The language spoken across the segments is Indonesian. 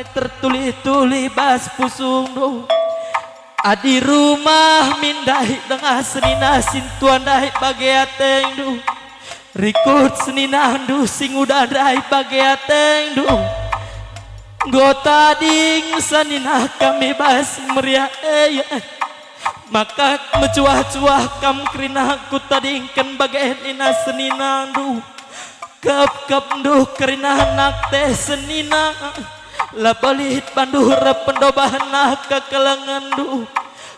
bange tertuli-tuli bas pusung do. Adi rumah mindai dengan senina sintuan dai bageateng do. Rikut senina andu sing udah dai bageateng do. Gota ding sanina kami bas meriah maka mencuah-cuah kam kerina ku tadingkan bagenina senina andu. Kap duh kerina anak teh senina labalit banduh pendobahan ke kelengan duh.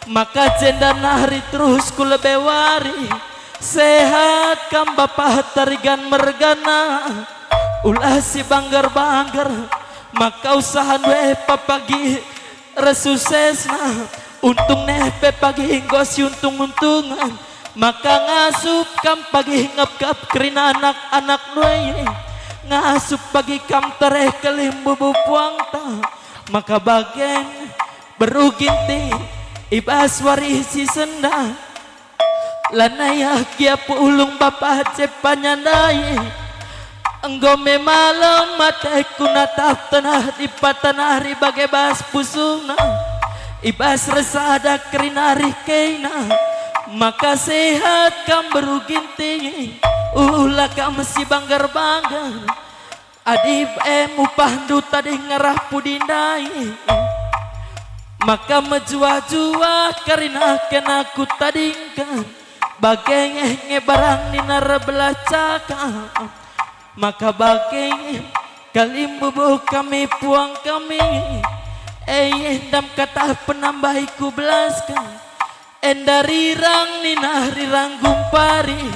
Maka jendana hari terus ku lebewari sehat kam bapak tarigan mergana ulah si banggar-banggar. Maka usaha we papagi resusesna untung nepe pagi gos untung-untungan. Maka ngasup kam pagi ngap-ngap kerina anak-anak nuye ngasup pagi kam tereh kelimbu buang ta. Maka bagen beruginti ibas warisi senda lanaya kia pulung bapak cepanyandai. Enggome malam mateku natap tanah di patanari bagai bas pusuna ibas resada kerinari keina. Maka sehat kam beruginti ulah kam si banggar-banggar. Adib upandu tadi ngerah pudindai. Maka menjua-jua karena kena ku tadingkan bagenge barang ninar belah cakap. Maka bagenge kalimbubu kami puang kami endam kata penambahiku belaskan. Enda rirang nina rirang gumpari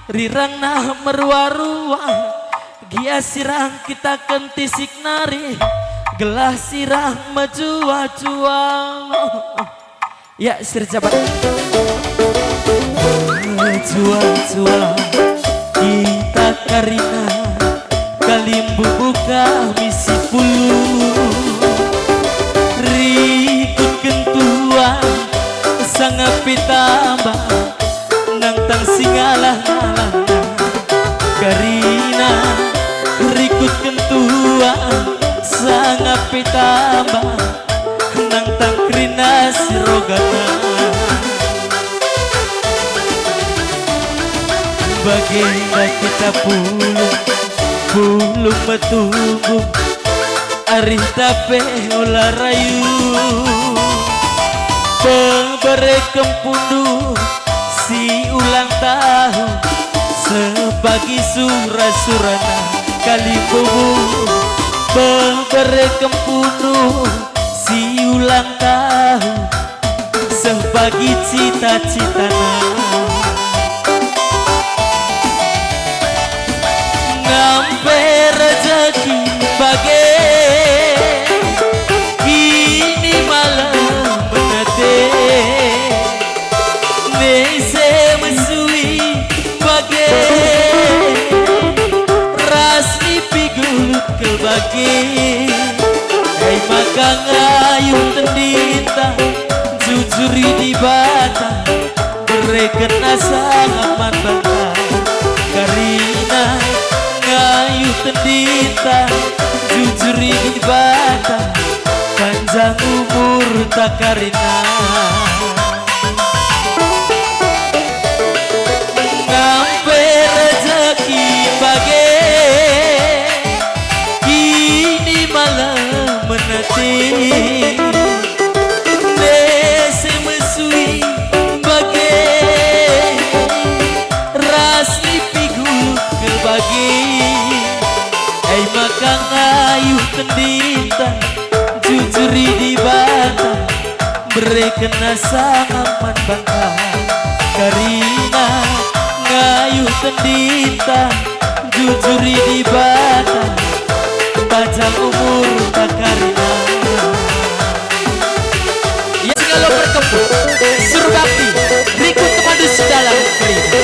rirang nah merua-rua gia sirang kita kentisik nari gelah sirang majua-jua. Ya sir jabat jua-jua kita karina kalimbu buka misi pulu rikut kentuan sangat pitambah nang tang singalah-ngalah karina rikut kentua sangat pitambah nang tang krina sirogana. Bagaimana kita pulung betunggu arih tape olah rayu pemberi kempundu si ulang tahun sebagi surah-surana kalibubu. Pemberi kempundu si ulang tahun sebagi cita-citana. Ngampe rezeki bagai ini malam nese mesui bagai rasmi pigulut ke bagi. Hai maka ngayuh tendita jujuri di bata berekena sangat bangga karina ngayuh tendita jujuri di bata panjang umur tak karina. Ngampe rezeki bagai kini malam menanti nese mesui bagai rasli pigu ke bagi. Hai maka ngayuh tendita jujuri di bata berekena sangat bangga karina ngayuh tendita jujuri di bata panjang umur tak karina. Ya segala berkembang suruh bakti berikut kepada dalam kerina.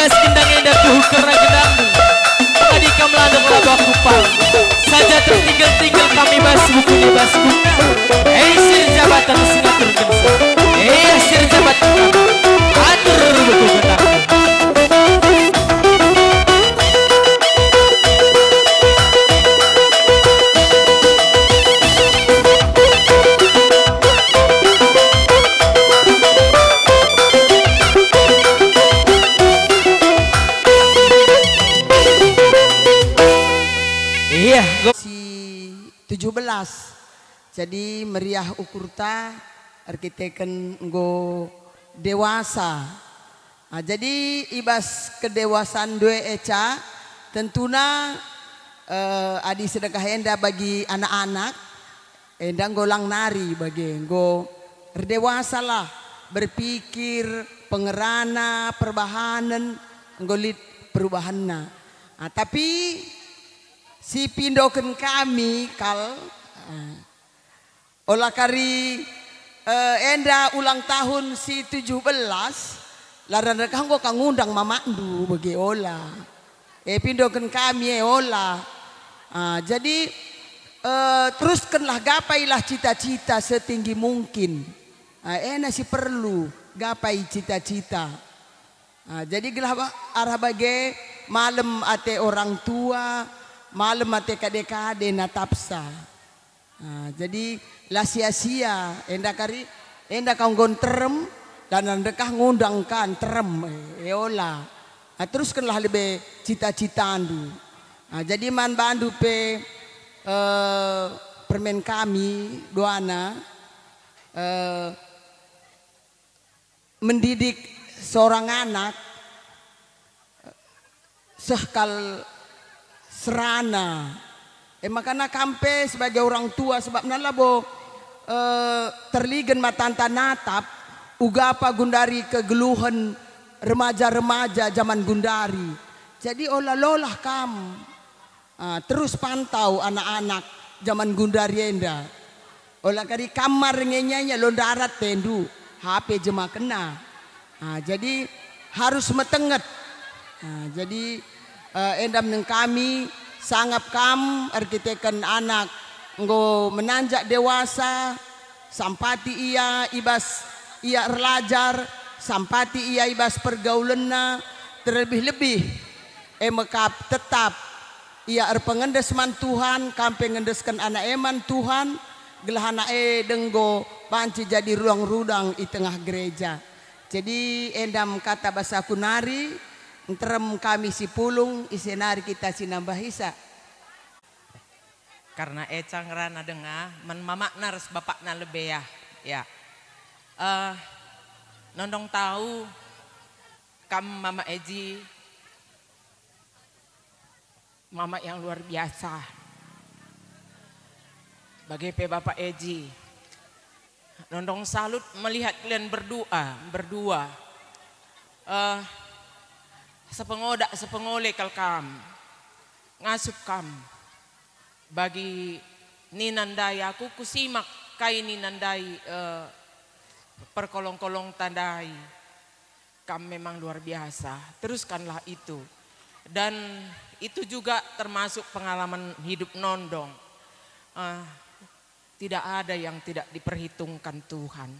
ibas kendang indah tuh karena gendang tadi kamu landang labak kupang saja tertinggal-tinggal kami bas buku di bas bunga sir jabatan singatur gensa sir jabatan atur buku gendang. Si 17. Jadi meriah ukurta arkiteken nggo dewasa. Nah, jadi ibas kedewasaan dua eca tentuna adi sedekah enda bagi anak-anak enda golang nari bagi nggo dewasa lah berpikir pengerana perbahanan nggolit perubahanna. Nah, tapi si pindoken kami kal olah kari enda ulang tahun si 17 laran rekang gua kang ngundang mamandu bagi olah pindoken kami olah jadi teruskanlah gapailah cita-cita setinggi mungkin si perlu gapai cita-cita jadi gelah arah bagi malam ate orang tua malam ate kade-kade natapsa. Jadi lah sia-sia enda kari enda kang gon terem dan ndekah ngundang kan terem eola. Teruskanlah lebih cita-cita andu. Jadi man bandu pe permen kami doana mendidik seorang anak sekal serana makanya kampe sebagai orang tua sebab nalabo terligen matanta natap ugapa gundari kegeluhan remaja-remaja zaman gundari jadi olah-olah kam terus pantau anak-anak zaman gundari enda olah kari kamar ngenyanya londarat tendu HP jema kena jadi harus metenget jadi endam neng kami sangat kam arkiteken anak nggo menanjak dewasa sampati ia ibas ia relajar sampati ia ibas pergaulenna terlebih-lebih mekap tetap ia pengendes man Tuhan kampe ngendeskan anak eman Tuhan gelahana denggo panci jadi ruang-rudang di tengah gereja jadi endam kata bahasa kunari terem kami si pulung isenari kita sinambah hisa karena ecang rana dengar men mamakna res bapakna lebih ya nondong tahu kam mama Eji mama yang luar biasa bagi pe bapak Eji nondong salut melihat kalian berdua sepengole kal kam ngasup kam bagi ninandai aku kusimak kai ninandai perkolong-kolong tandai kam memang luar biasa teruskanlah itu dan itu juga termasuk pengalaman hidup nondong tidak ada yang tidak diperhitungkan Tuhan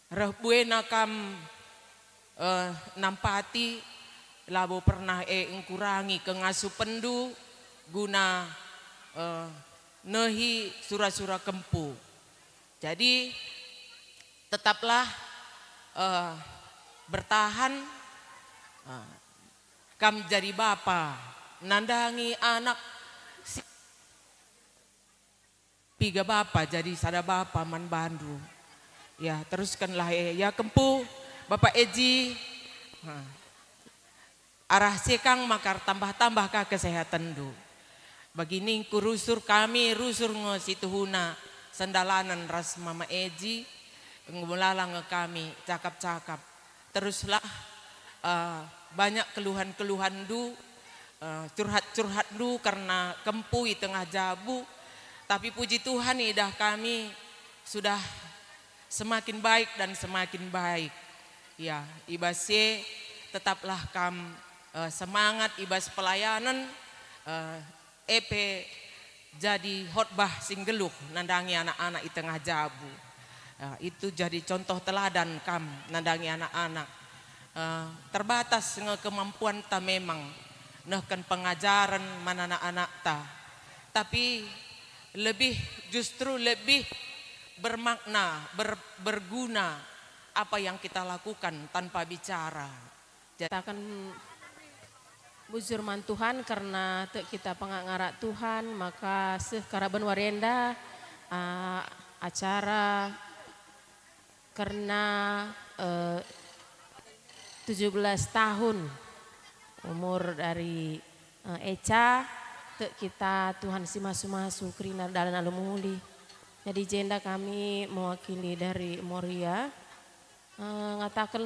Rahbuena kam nampati labo pernah ngkurangi kengasuh pendu guna nehi sura-sura kempu jadi tetaplah bertahan kam jadi bapa nandangi anak piga bapa jadi sada bapa man Bandung ya teruskanlah ya kempu Bapak Eji arah sekang makar tambah-tambah ka kesehatan du begini kurusur kami rusur ngosituhuna sandalanan ras mama Eji ngulalang nge kami cakap-cakap teruslah banyak keluhan-keluhan du curhat-curhat du karena kempui tengah jabu tapi puji Tuhan idah kami sudah semakin baik dan semakin baik ya ibase tetaplah kam semangat ibas pelayanan jadi khotbah sing geluh nandangi anak-anak di tengah jabu. Itu jadi contoh teladan kam nandangi anak-anak. Terbatas kemampuan ta memang nehkan pengajaran mana anak-anak ta. Tapi justru lebih bermakna, berguna apa yang kita lakukan tanpa bicara. Kita akan bujur man Tuhan karena kita pengarat Tuhan, maka sekaraban warenda acara karena 17 tahun umur dari Eca kita Tuhan si masu-masu kerina dalam alumuli. Jadi jenda kami mewakili dari Moria ngatakan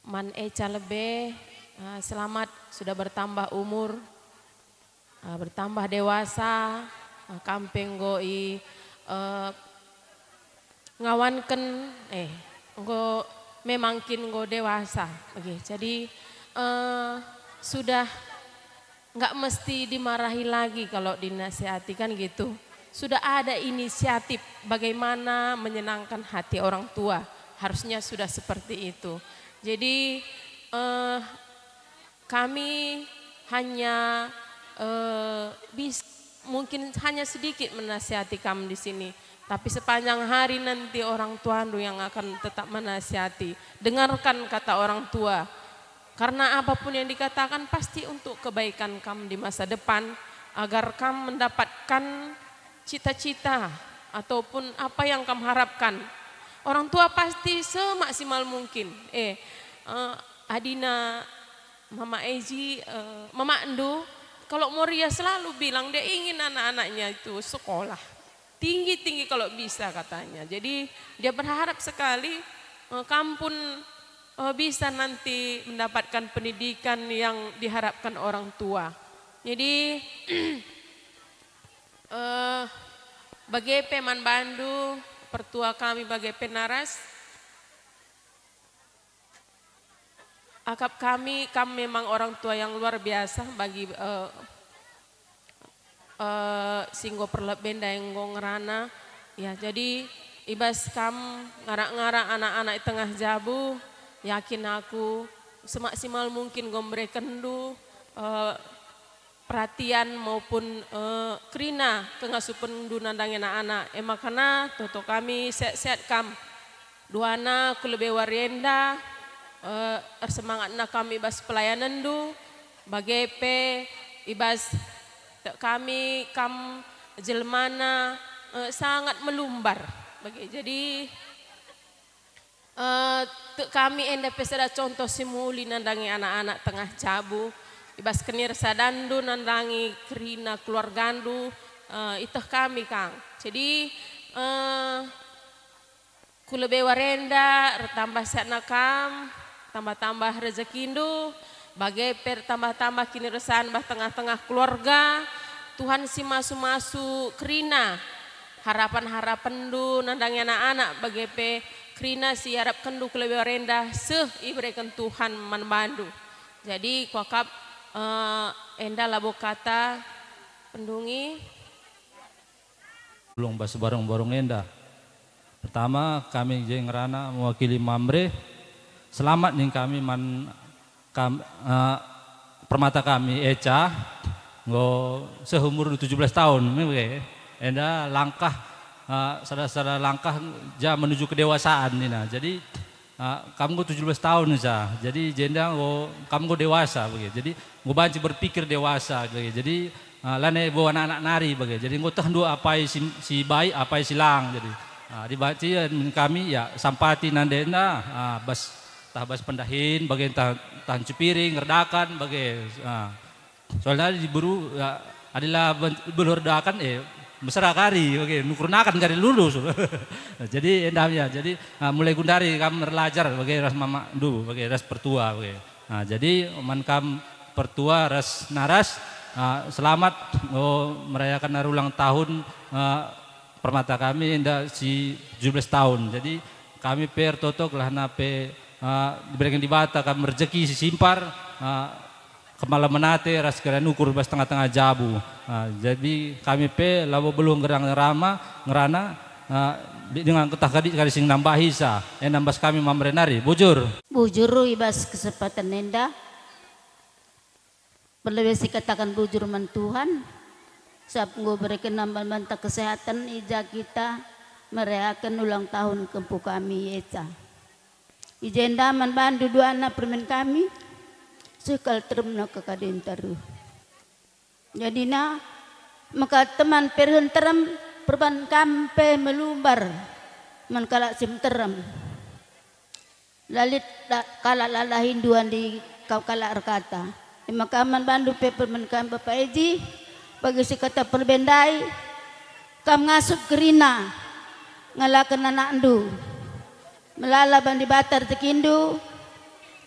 man Eca lebih selamat sudah bertambah umur, bertambah dewasa, kampeng goi ngawanken go memangkin go dewasa, okay. Jadi sudah nggak mesti dimarahi lagi kalau dinasihati kan gitu. Sudah ada inisiatif bagaimana menyenangkan hati orang tua. Harusnya sudah seperti itu. Jadi kami hanya mungkin hanya sedikit menasihati kamu di sini. Tapi sepanjang hari nanti orang tua yang akan tetap menasihati. Dengarkan kata orang tua. Karena apapun yang dikatakan pasti untuk kebaikan kamu di masa depan. Agar kamu mendapatkan cita-cita ataupun apa yang kamu harapkan. Orang tua pasti semaksimal mungkin. Adina, Mama Eji, Mama Endu, kalau Moria selalu bilang dia ingin anak-anaknya itu sekolah. Tinggi-tinggi kalau bisa katanya. Jadi dia berharap sekali kamu pun bisa nanti mendapatkan pendidikan yang diharapkan orang tua. Jadi bagi Peman Bandu, pertua kami bagi Penaras, akap kami memang orang tua yang luar biasa bagi singgo perlebenda yang ngerana. Ya jadi ibas kam ngarak-ngarak anak-anak di tengah jabu, yakin aku semaksimal mungkin gombre kendu perhatian maupun kerina kengasupan du nandang anak-anak. Makanya toto kami sehat-sehat kam. Duana ku lebih warienda semangat na kami ibas pelayanan du bagepe ibas kami kam jelmana sangat melumbar. Jadi kami enda pesada contoh simuli nandangi anak-anak tengah jabu. Ibas kenir sadandu nandangi kerina keluargandu itu kami Kang. Jadi kulebe warenda tambah sehat nakam, tambah-tambah rezekindu, bagai tambah-tambah kini resan bah tengah-tengah keluarga. Tuhan si masu-masu kerina harapan-harapan du nandangi anak-anak bagai kerina si harap kendu kulebe warenda iberikan Tuhan manbandu. Jadi kuakap enda labo kata pendungi belum bahas bareng-bareng enda. Pertama kami jeng rana mewakili Mamre. Selamat nih kami permata kami Eca ngo seumur 17 tahun enda langkah sada-sada langkah menuju kedewasaan nih. Jadi kamu 17 tahun saja. Jadi jenda kamu dewasa begitu. Jadi banci berpikir dewasa begitu. Jadi lane bawa anak-anak nari begitu. Jadi tahan dua apa si baik apa si lang. Jadi dibaci kami ya sampati nandena bas pendahin bagian tahan cupiring ngerdakan bagian soalnya diburu adalah berherdakan besar kari, oke, nukurnakan kari lulus. Jadi endamnya, jadi mulai gundari kamu belajar bagi ras mama dulu, bagi ras pertua, oke. Jadi man kam pertua ras naras selamat merayakan hari ulang tahun permata kami indah si 17 tahun. Jadi kami per totok lah nape diberikan di bata kami rezeki simpar kemala menate ras keren ukur bas tengah-tengah jabu. Jadi kami pe labo belum gerang ngerana dengan ketah kadi kali sing nambah hisa nambas kami mamrenari bujur ibas kesempatan enda perlu besi katakan bujur man Tuhan sab ngo berikan nambah mantap kesehatan ija kita merayakan ulang tahun kempu kami Eca ijenda man bandu dua anak permen kami sekal termna kekadin taruh jadi maka teman perhen terem perban kampe melumbar man kalak sim terem lalit kalak lala hinduan di kau kalak rekata makaman bandu peper menkam Bapak Eji bagi si kata perbendai kam ngasup kerina ngalakan anak andu melala bandi batar cekindu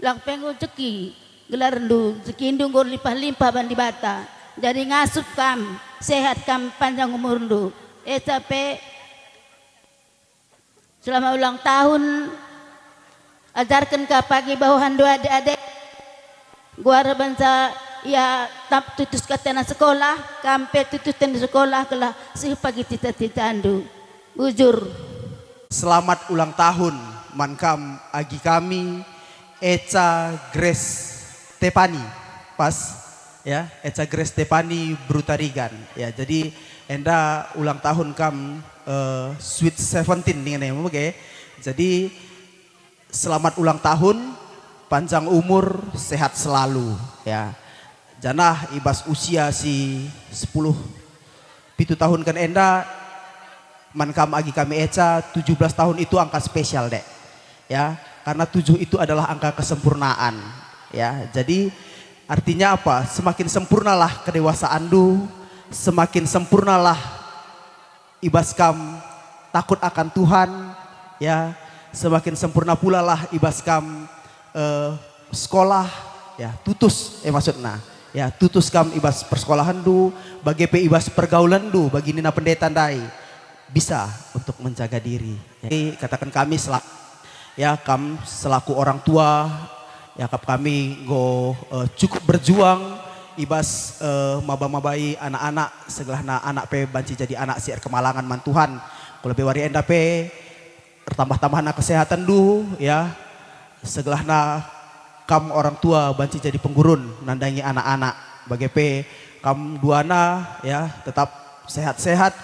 lang pengu ceki gelar ndu cekindu ngor limpah-limpah bandi bata jadi ngasup kam sehat kam panjang umur ndu sampai selama ulang tahun ajarkan ke pagi bawahan dua adik-adik gua rebansa ya tap tutus katana sekolah kampe tutusan sekolah kelah sih pagi cita-cita andu bujur selamat ulang tahun mankam agi kami Eca Grace Tepani pas ya Eca Grace Tepani Brutarigan ya jadi enda ulang tahun kam sweet 17 dengan yang oke jadi selamat ulang tahun panjang umur sehat selalu ya janah ibas usia si 10 pitu tahun kan enda man kam agi kami Eca 17 tahun itu angka spesial dek ya karena 7 itu adalah angka kesempurnaan ya jadi artinya apa semakin sempurnalah kedewasaan du semakin sempurnalah ibas kam takut akan Tuhan ya semakin sempurna pula lah ibas kam sekolah ya tutus maksudnya ya tutus kam ibas persekolahan du bagi pe ibas pergaulan du bagi nina pendeta dai bisa untuk menjaga diri jadi katakan kami selaku orang tua ya kami cukup berjuang ibas maba-mabai anak-anak segelahna anak pe banci jadi anak siar kemalangan man Tuhan kalau be wari enda pe tambah-tambah anak kesehatan du ya segelahna kam orang tua banci jadi penggurun nandangi anak-anak bagi pe kam duana ya tetap sehat-sehat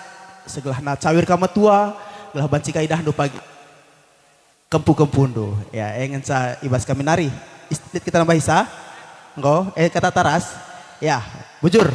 segelahna cawir kama tua gelah banci kaidah du pagi kempu-kempun du ya engen sa ibas kami nari istit kita nambah hisa kata taras ya bujur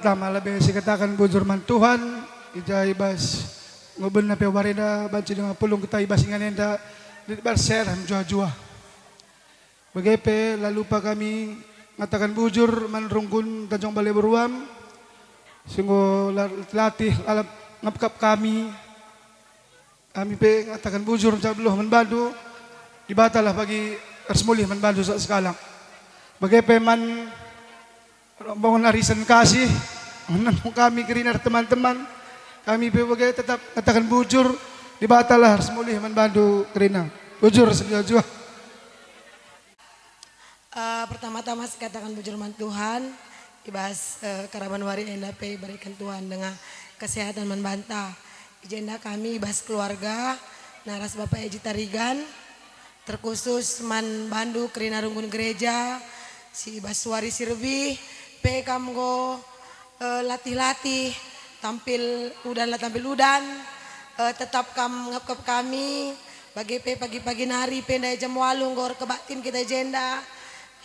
pertama lebih si katakan bujur man Tuhan ija ibas ngoben na pe wareda banci dengan pulung kita ibas ingan enda di barser ham jua-jua begepe lalu pa kami ngatakan bujur man rungkun Tanjung Balai Beruam sungguh latih alam ngapkap kami pe ngatakan bujur jabluh man badu ibatalah bagi resmuli man bandu sa sekalang. Bagai peman bangun arisan kasih, menanong kami kerinar teman-teman, kami bagai tetap katakan bujur, ibatalah resmuli man bandu kerina. Bujur sedia. Pertama-tama saya katakan bujur man Tuhan, ibas karaban wari enda pe berikan Tuhan dengan kesehatan membantah. Ijenda kami ibas keluarga, naras Bapak Eji Tarigan, terkhusus man Bandu Kerina Runggun Gereja, si ibas suari sirbi, pe kamgo latih-latih, tampil udan, tetap ngap kami, bagi pe pagi-pagi nari penda jam walung gor kebatin kita jenda.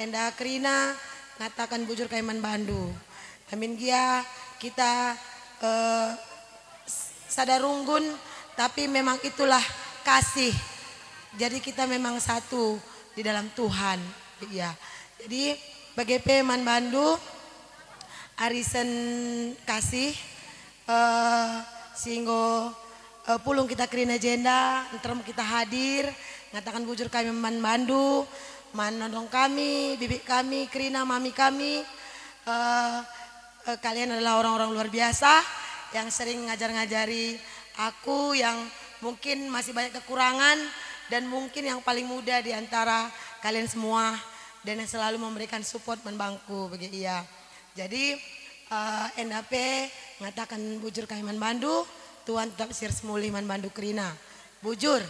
Enda Kerina ngatakan bujur kaiman Bandu. Amin gia kita sadar runggun tapi memang itulah kasih. Jadi kita memang satu di dalam Tuhan. Iya. Jadi bagi peman Bandu arisan kasih sehingga pulung kita Kerina jenda, ntar kita hadir ngatakan bujur kami man Bandu. Manodong kami, bibik kami, Kerina, mami kami, kalian adalah orang-orang luar biasa yang sering ngajar-ngajari aku yang mungkin masih banyak kekurangan dan mungkin yang paling muda di antara kalian semua dan yang selalu memberikan support membangku bagi ia. Jadi NAP ngatakan bujur kami man Bandu, Tuhan tetap sir semuli man Bandu Kerina. Bujur.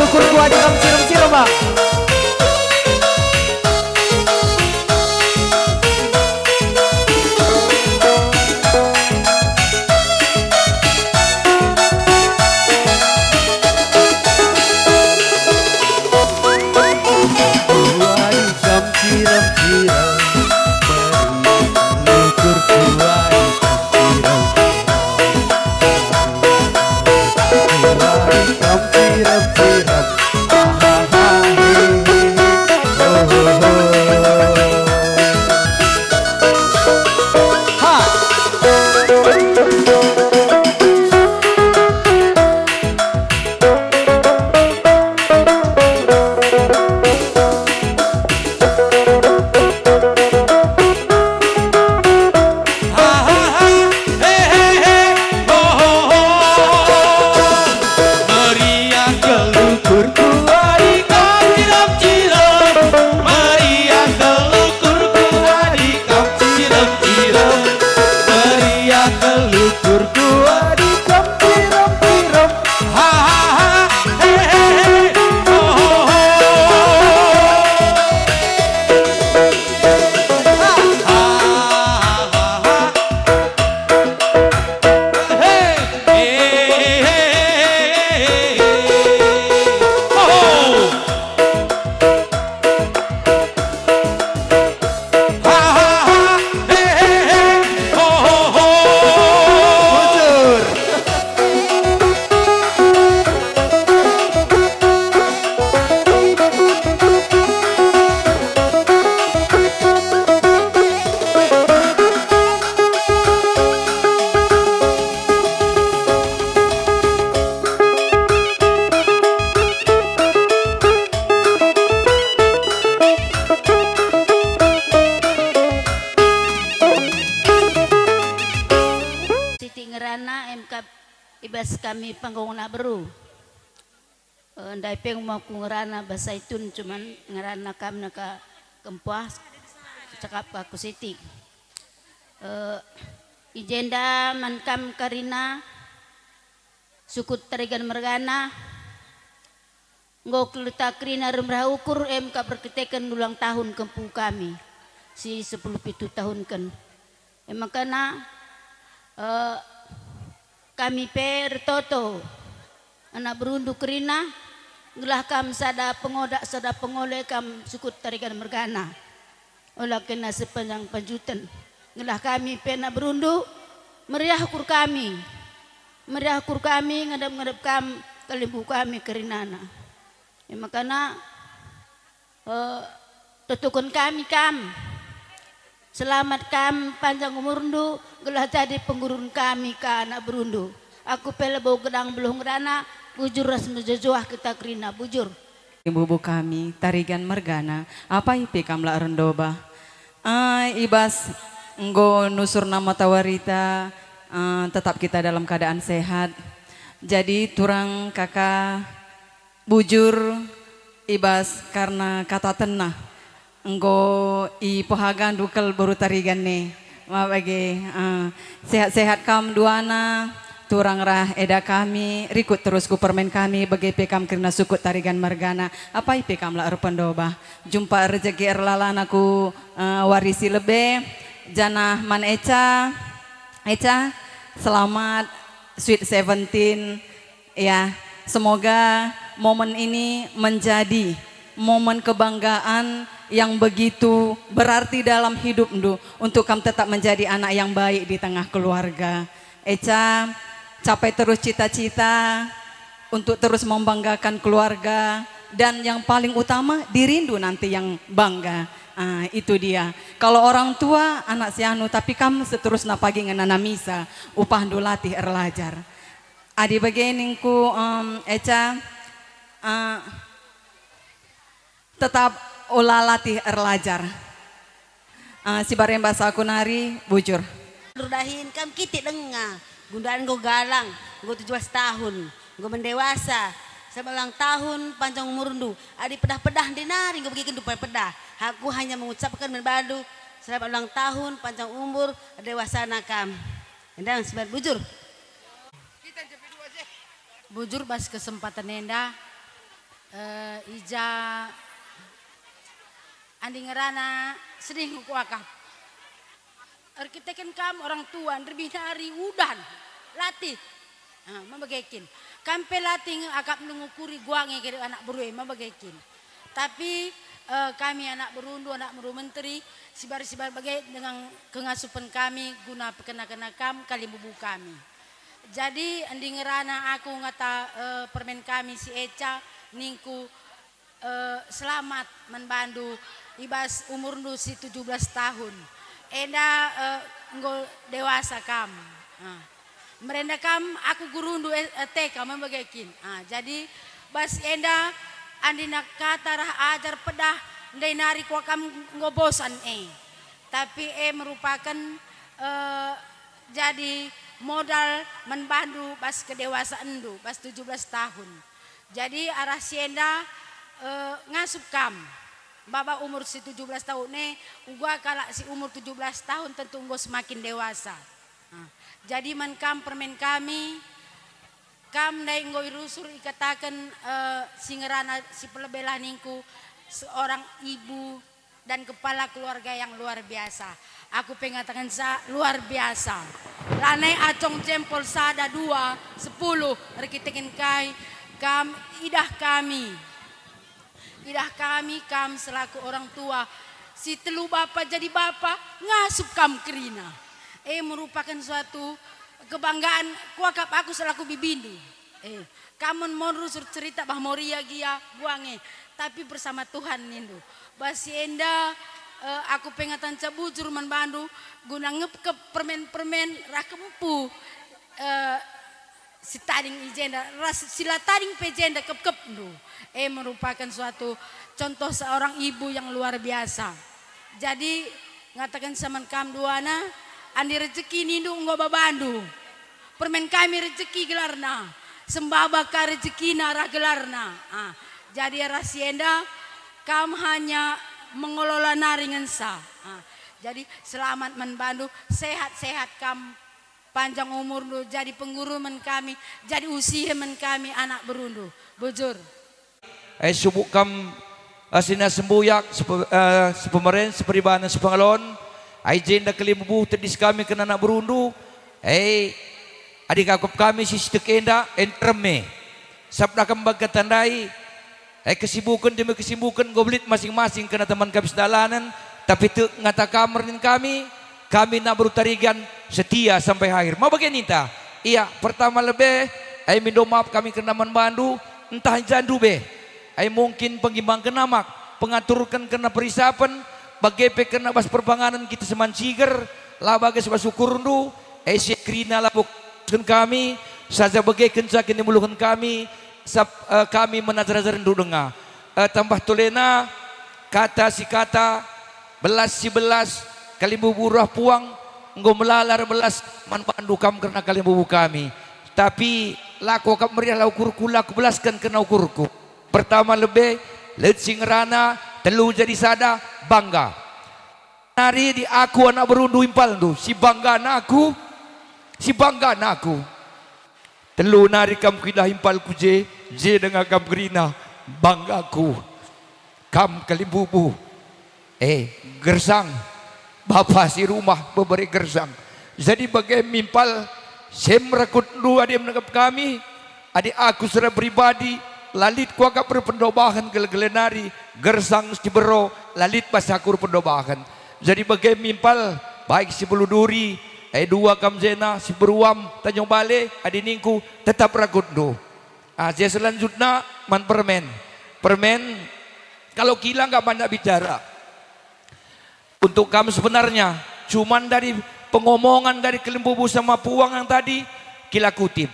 lukur gua di kam siram-siram bang. Ibas kami panggungna beru. Ndai peng mau ku ngerana bahasa itun cuman ngerana kam naka kempuas cakap aku siti. Ijenda mankam karina sukut tarigan mergana ngok luta krina rumrah ukur ka berketekan ulang tahun kempu kami si 10 tahun kan. Makana kami per toto anak berundu kerina ngelah kam sada pengodak sada pengole kam sukut tarikan mergana olah kena sepanjang panjutan ngelah kami pena berundu meriah kur kami ngadap kam kalimbu kami kerinana makana tutukun kami kam selamat kam panjang umur ndu gelah jadi penggurun kami ka anak berundu. Aku pele bau gedang belum ngerana bujur ras mejojoah kita kerina bujur. Ibu kami tarigan mergana apa ipe kamla rendoba. Ibas nggo nusur nama tawarita tetap kita dalam keadaan sehat. Jadi turang kakak bujur ibas karena kata tenah. Enggo i pohagan dukel baru tarigan nih ma bagi sehat-sehat kam duana turang rah eda kami rikut terus ku permen kami bagi pekam kerana sukut tarigan margana apa ipe kam la erpendoba jumpa rezeki erlalan aku warisi lebe janah man Eca selamat sweet 17 ya semoga momen ini menjadi momen kebanggaan yang begitu berarti dalam hidup ndu untuk kamu tetap menjadi anak yang baik di tengah keluarga. Eca capai terus cita-cita untuk terus membanggakan keluarga dan yang paling utama dirindu nanti yang bangga. Itu dia. Kalau orang tua anak sianu tapi kamu seterusnya pagi ngenana misa upah ndu latih erlajar. Adi bagianinku Eca tetap olah latih erlajar. Si bareng bahasa aku nari bujur. Dahin kam kiti denga, gundaan go galang, go 17 tahun, go mendewasa, sebelang tahun panjang umur ndu. Adi pedah-pedah dinari go bikin dupa pedah. Aku hanya mengucapkan menbadu selamat ulang tahun panjang umur dewasa nakam. Endang sebar bujur. Bujur bas kesempatan enda ija andi ngerana sedih kuakap. Arkitekan kam orang tua binari udan latih. Mabagekin. Kampe latih akap mengukuri guange kiri anak berue mabagekin. Tapi kami anak berundu, anak meru menteri, sibar-sibar bagai dengan kengasupan kami guna pekena-kena kam kali bubu kami. Jadi andi ngerana aku ngata permen kami si Eca ningku selamat menbandu ibas umur nu si 17 tahun. Enda nggo dewasa kam. Merenda kam aku gurundu TK membagikin. Jadi bas enda andi nak kata rah ajar pedah ndai nari kwa kam ngobosan tapi merupakan jadi modal menbandu pas kedewasaan du pas 17 tahun. Jadi arah sienda ngasup kam baba umur si 17 tahun ugua kala si umur 17 tahun tentu unggo semakin dewasa. Jadi kam permen kami kam dai ngoi rusur ikatakan singerana si pelebelah ningku seorang ibu dan kepala keluarga yang luar biasa. Aku pengatakan luar biasa. Lanai acong jempol sada 2 10 rekitekin kai kam idah kami. Idah kami kam selaku orang tua si telu bapa jadi bapa ngasup kam kerina. Merupakan suatu kebanggaan kuakap aku selaku bibindu. Kamu mau rusur cerita bah moria gia buange tapi bersama Tuhan nindu. Basi enda aku pengatan cabujur manbandu guna ngepkep permen-permen rakempu si tading ijenda sila tading pejenda kep-kep ndu. Merupakan suatu contoh seorang ibu yang luar biasa. Jadi ngatakan sama kam duana andi rezeki nindu nggo babandu. Permen kami rezeki gelarna. Sembaba ka rezeki nara gelarna. Jadi rasienda kam hanya mengelola naringan sa. Jadi selamat menbandu, sehat-sehat kam, panjang umur lu, jadi pengguru men kami, jadi usia men kami anak berundu. Bujur. Subuk kam asina sembuyak sepemeren seperibanan sepengalon. Jenda kelimubuh tedis kami kena anak berundu. Adik akap kami si stekenda entreme. Sabda kembang tandai. Kesibukan demi kesibukan goblit masing-masing kena teman kami sedalanan. Tapi tu ngata kamar kami nak berutarigan setia sampai akhir. Mau bagian nita? Iya, pertama lebih minta maaf kami kena membantu entah jandu be. Mungkin pengimbang kena mak, pengaturkan kena perisapan, bagai kena bas perbanganan kita seman ciger, lah bagai sebab syukur ndu, krina lah kami, saja bagai kenca kini mulukan kami, kami menazar-nazar ndu dengar. Tambah tolena, kata si kata, belas si belas, kali buburah puang, engkau melalar belas, manpandu kam karena kali bubu kami. Tapi laku kap meriah ukurku, laku belaskan kena ukurku. Pertama lebih, let singrana, telu jadi sada, bangga. Nari di aku anak berundu impal tu, si bangga naku, si bangga naku. Telu nari kam kidah impal ku je dengan kam gerina, banggaku. Kam kali bubu. Gersang, bapa si rumah memberi gersang. Jadi bagai mimpal, saya merekut dua adik menangkap kami, adik aku secara pribadi, lalit kuagak berpendobahan gel-gelenari, gersang si bero, lalit pasakur pendobahan. Jadi bagai mimpal, baik si beluduri, dua kamzena, si beruam, Tanjung Bale, adik ningku, tetap rakut do. Jadi selanjutnya, man permen. Permen, kalau kila nggak banyak bicara. Untuk kamu sebenarnya cuman dari pengomongan dari kelimbubu sama puang yang tadi kila kutip.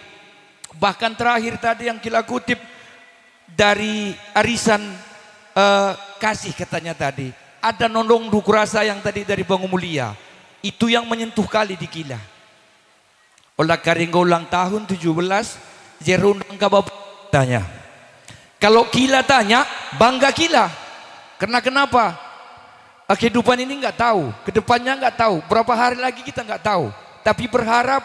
Bahkan terakhir tadi yang kila kutip dari arisan kasih katanya tadi. Ada nondong duku rasa yang tadi dari Bang Mulia. Itu yang menyentuh kali di kila. Olah karinggo ulang tahun 17 jerundang ke bapak tanya. Kalau kila tanya bangga kila. Karena kenapa? Kehidupan ini nggak tahu, kedepannya nggak tahu, berapa hari lagi kita nggak tahu. Tapi berharap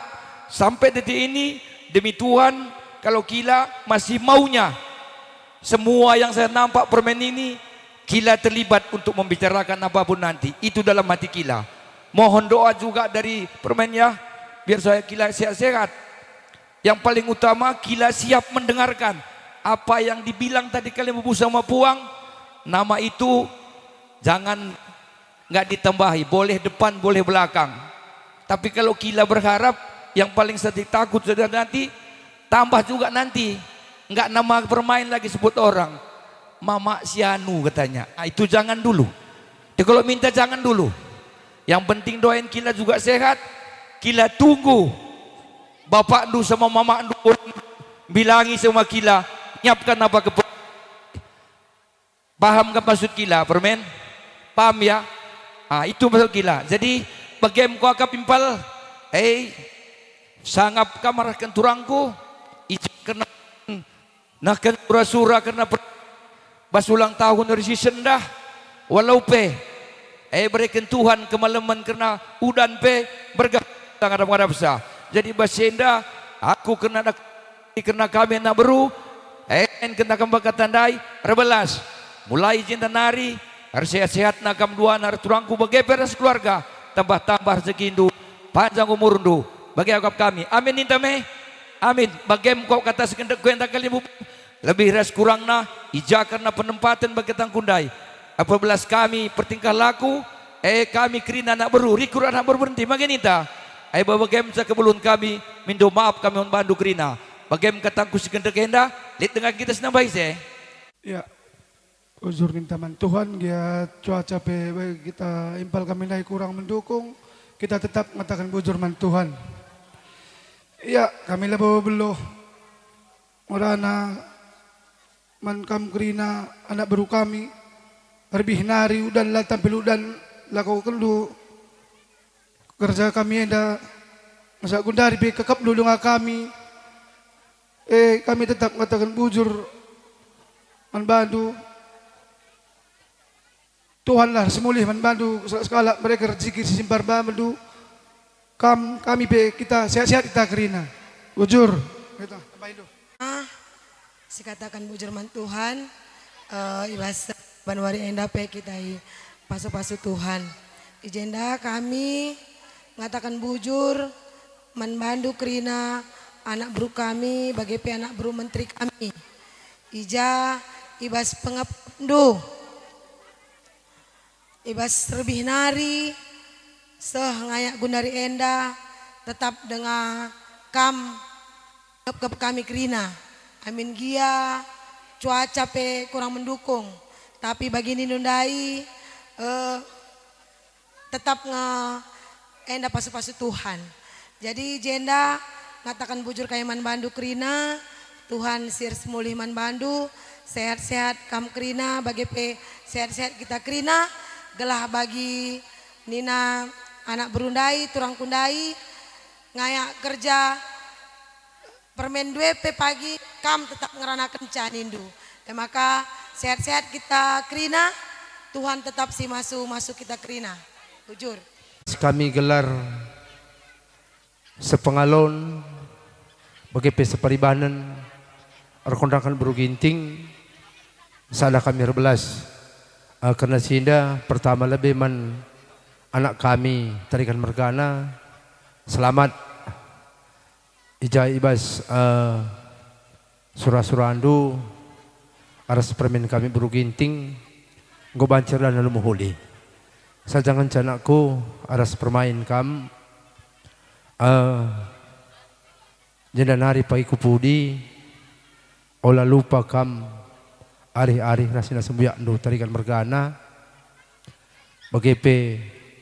sampai detik ini demi Tuhan, kalau kila masih maunya semua yang saya nampak permen ini, Kila terlibat untuk membicarakan apapun nanti. Itu dalam hati Kila. Mohon doa juga dari permen ya, biar saya Kila sehat-sehat. Yang paling utama Kila siap mendengarkan apa yang dibilang tadi kalian Bubu sama Puang. Nama itu jangan nggak ditambahi, boleh depan boleh belakang. Tapi kalau Kila berharap yang paling sedih takut sudah nanti tambah juga nanti nggak nama bermain lagi sebut orang Mama Sianu katanya. Nah, itu jangan dulu. Jadi kalau minta jangan dulu. Yang penting doain Kila juga sehat. Kila tunggu Bapak Ndu sama Mama Ndu bilangi sama Kila nyiapkan apa ke paham kan maksud Kila permen? Paham ya? Ah, itu maksud Kila. Jadi bagaimana kau akap impal? Sangap kamar kenturangku ijak kena nakan surah-surah kena bas ulang tahun dari si sendah walau pe berikan Tuhan kemalaman kena udan pe bergabung ada besar. Jadi basenda aku kena kami nak beru kena kembang tandai rebelas mulai cinta nari harus sehat-sehat nakam dua nar turangku bagai peras keluarga tambah-tambah rezeki indu panjang umur indu bagi agap kami amin intame amin bagaim kau kata sekendak kuenta kali lebih ras kurang na ija karena penempatan bagi tangkundai apabila kami pertingkah laku kami kerina anak beru rikur anak berhenti magenita bagaim sakebulun kami minta maaf kami membantu kerina bagaim katangku sekendak kenda lihat dengan kita senang baik saya ya uzur nintaman Tuhan dia cuaca pe kita impal kami naik kurang mendukung kita tetap mengatakan bujur man Tuhan. Iya, kami labo beloh. Morana man kam kerina anak baru kami. Lebih nari udan lah tampil udan lah kau kelu. Kerja kami ada masa gundari pe kekap dulu dengan kami. Kami tetap mengatakan bujur man bandu. Tuhan lah semulih membantu sekala mereka rezeki simpar bantu kami be kita sehat-sehat kita kerina bujur kita si katakan bujur man Tuhan ibas Banwari enda pe kita pasu-pasu Tuhan ijenda kami mengatakan bujur membantu kerina anak bro kami bagi pe anak bro menteri kami ija ibas pengapundu ibas lebih nari ngayak gundari enda tetap dengan kami kerina amin gia cuaca pe kurang mendukung tapi begini nundai tetap enda pasu-pasu Tuhan jadi jenda ngatakan bujur kaiman bandu kerina Tuhan sir semulih man bandu sehat-sehat kam kerina bagi pe sehat-sehat kita kerina gelah bagi Nina anak berundai, turang kundai, ngayak kerja permen dua pe pagi kam tetap ngeranakan canindu. Maka sehat-sehat kita kerina, Tuhan tetap si masuk kita kerina. Jujur. Kami gelar sepengalon bagi pe separibanan rekondakan beruginting salah kami rebelas. Karena sehingga pertama lebih man anak kami tarikan mergana selamat ija ibas surah-surah andu aras permen kami beruginting gobancer dan lalu muhuli sajangan canakku aras permain kam jendan hari pai kupudi olah lupa kam ari-ari rasina sembuyak ndo tarikan mergana bagi pe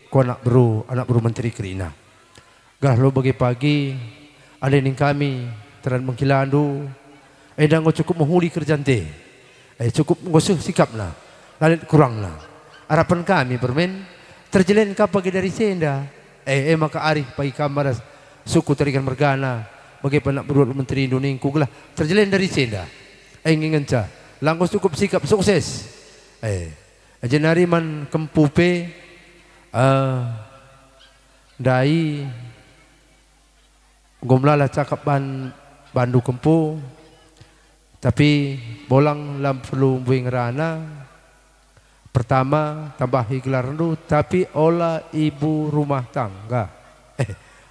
ko anak bro menteri kerina gah lo bagi pagi ada ning kami teran mengkilandu dah ngo cukup menghuli kerjaan te cukup ngosuh sikap lah lalit kurang lah harapan kami bermain terjelen ka pagi dari senda maka ari pagi kamar suku tarikan mergana bagi anak bro menteri Indonesia gelah terjelen dari senda ngingenca langkos cukup sikap sukses. Jenari man kempupe dai gomlala cakapan bandu kempu Tapi bolang lam perlu buing rana. Pertama tambahi gelar rendu, tapi olah ibu rumah tangga.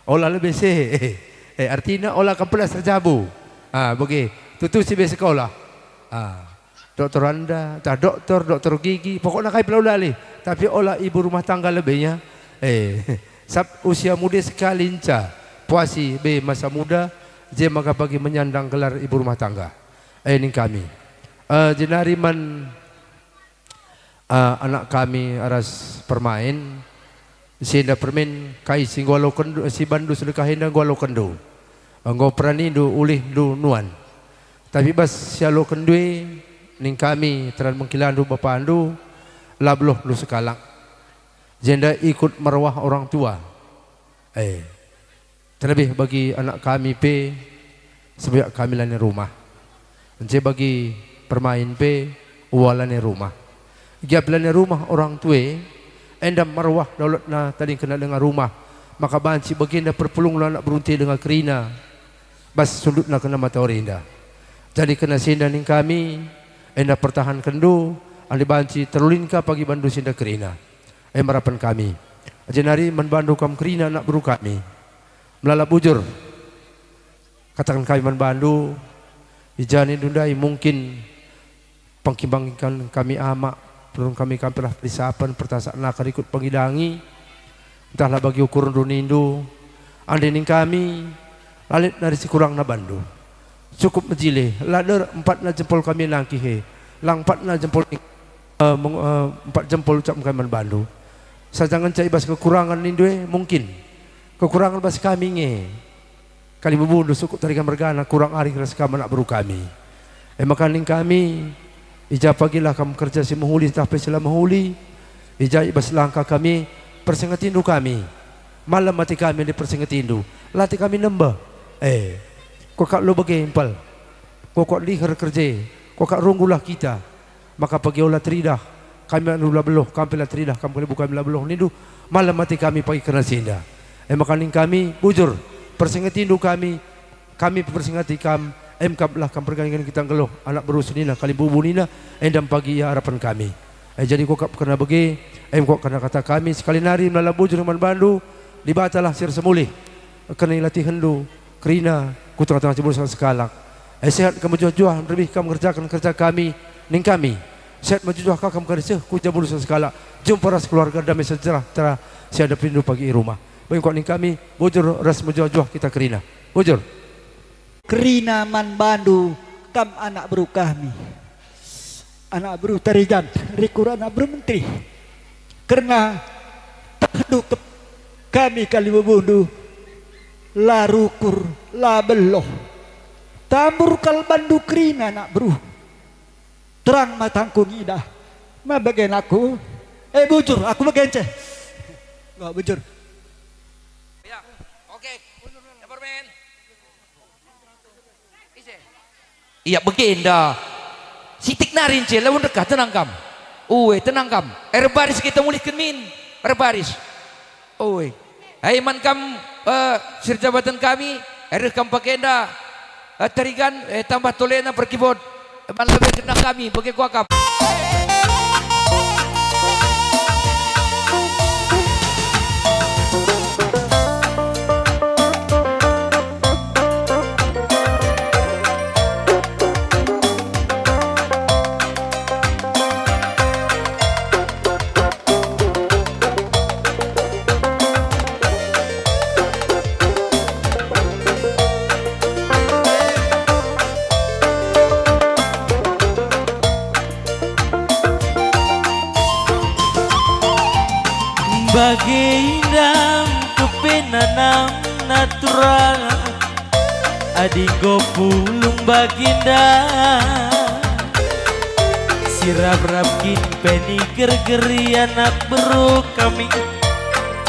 Olah lebih sih. Artinya olah kepala serjabu. Bagi tutu si sekolah. Dokter anda, dokter gigi, pokoknya kai pelau lali. Tapi olah ibu rumah tangga lebihnya. Sab usia muda sekali inca. Puasi masa muda, je maka bagi menyandang gelar ibu rumah tangga. Ini kami. Jenariman anak kami aras permain. Senda permain kai si golo kendo si bandu sedekah henda golo kendo. Anggo perani du ulih du nuan. Tapi bas sialo kendui ning kami teran mengkilandu bapa andu labloh lu sekalak. Jenda ikut merwah orang tua. Terlebih bagi anak kami sebab kami lani rumah. Ence bagi permain ualane rumah. Giaplane rumah orang tua endam marwah daulat na tadi kena dengan rumah. Maka banci baginda perpulung anak berunti dengan kerina. Bas sudut na kena mata orinda. Jadi kena sinda ning kami enda pertahan kendu andi banci terulin ka pagi bandu sinda kerina. Marapan kami. Jenari menbandu kam kerina anak beru kami. Melala bujur. Katakan kami menbandu ijani dundai mungkin pengkimbangkan kami amak perlu kami kampilah perisapan pertasaan nakar ikut pengidangi entahlah bagi ukur dunindu andening kami lalit dari si kurang na bandu cukup menjile ladar 4 na jempol kami langkihe lang 4 na jempol 4 jempol ucap kami bandu sajangan cai bas kekurangan nindu mungkin kekurangan bas kami kali bebundu suku tarikan mergana kurang ari keras kami nak beru kami makaning kami ija pagilah kamu kerja si mahuli tapi sila mahuli ija ibas langkah kami persengatindu kami malam mati kami di persengatindu latih kami nembah kok kak lo bagaimpal kok lihar kerja kok kak runggulah kita maka pagi olah teridah kami anulah beloh kami lah teridah kami bukan belah beloh nindu malam mati kami pagi kena sinda makaning kami bujur persengatindu kami persengati kami MKab lah kam pergandingan kita ngeluh anak berusunina kali bubu nina endam pagi ya harapan kami jadi kok kena bagi kok kena kata kami sekali nari melala bujur man bandu dibatalah sir semulih kena latih hendu kerina ku tengah-tengah cebul sekalak sehat kamu juah-juah lebih kamu kerjakan kerja kami ning kami sehat majujuah kamu kerja ku jabul sekalak jumpa ras keluarga damai sejahtera siada pindu pagi rumah bagi kok ning kami bujur ras majujuah kita kerina bujur kerina man bandu kam anak beru kami anak beru tarigan rikur anak beru menteri karena tandu kami kali bebundu la rukur la beloh tambur kal bandu kerina anak beru terang matangku ngidah ma bagian aku bujur aku bagian ceh nggak bujur ya oke Superman. Iya begenda. Sitik narin ce lawan dekat tenang kam. Tenang kam. Baris kita mulihkan min. Baris. Hai man kam sir jabatan kami kam pakenda tarigan tambah tolena perkibot. Man lebih kenang kami bagi gua kap. Bagindam kepenanam natural adinggo pulung baginda sirap rapkin peni gergeri anak beru kami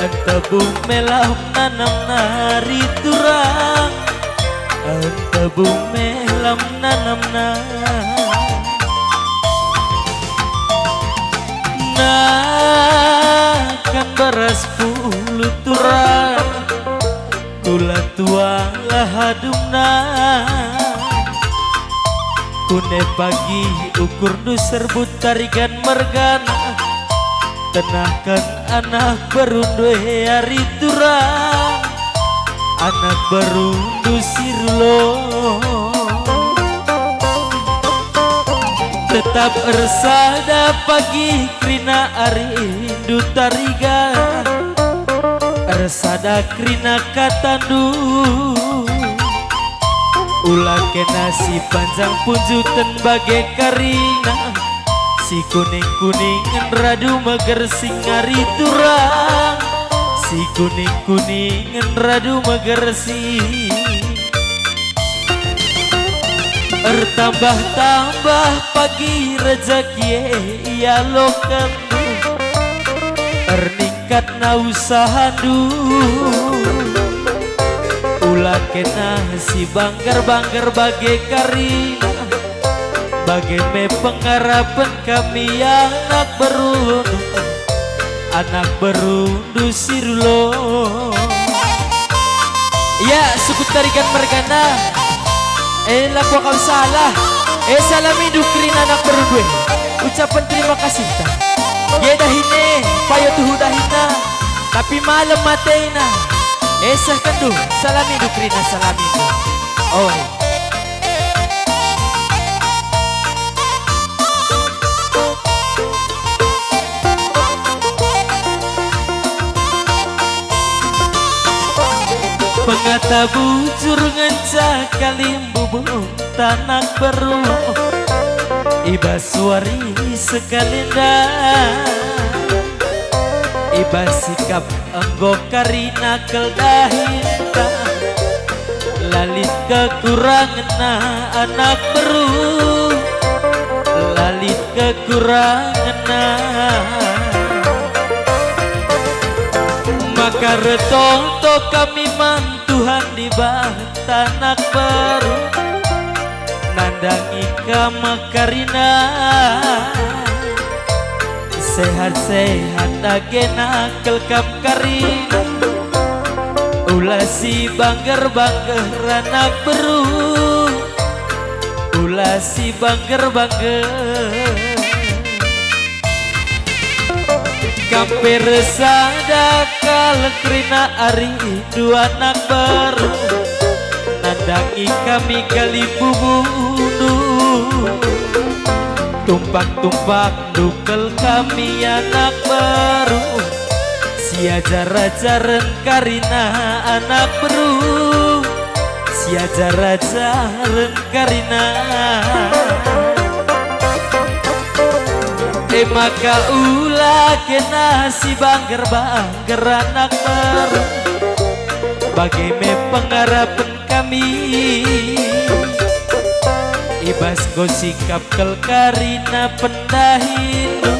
antabung melam nanam nari turang antabung melam nanam kan beras puluh turang kula tua lah hadumna Kune pagi ukur nu serbut tarikan mergana, tenahkan anak berundu hari turang, anak berundu sirulo. Tetap ersada pagi krina arindu tarigan, ersada krina katandu. Ulah kena si panjang punjutan bagai karina, si kuning-kuning radu mager singari turang, si kuning-kuning radu mager sing. Tambah-tambah pagi rezeki ya lokam, erningkat na usahandu. Ulah kena si banggar-banggar bagai karina, bagai me pengharapan kami anak berundu sirulo. Ya suku tarikan mergana, laku kau salah, salamin dukrin anak berundu. Ucapan terima kasih ta, ye dahine payo tuh dahina, tapi malam matena. Esah kandu, salamin dukrina salamin. Oi. Pengata bujur ngencak kalimbu tanak beru, iba suari sekalindah, iba sikap enggo karina keldahinta, lalit kekurangan anak beru, lalit kekurangan. Maka retonto kami mantuhan di batanak baru, nandangi kamakarina. Sehat-sehat agena kelkam karina, ulah si bangger-bangger anak beru, ulah si bangger-bangger. Kamper sadakal krina ari dua anak baru, nandangi kami kali bubudu. Tumpak-tumpak dukel kami anak baru, si ajar-ajaran karina anak baru, si ajar-ajaran karina. Maka ulah kena si bangger-bangger anak baru, bagai me pengharapan kami. Ibas go sikap kelkarina pendahindu,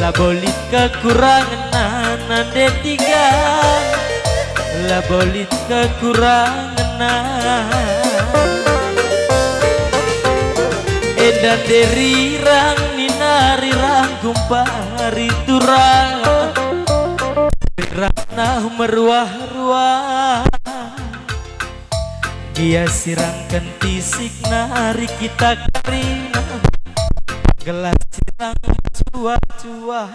labolit kekurangan nande tiga, labolit kekurangan. Edan deri rang ninari rang kumpari turang, rana meruah-ruah. Dia sirangkan tisik nari kita karina, gelas sirang cua-cua.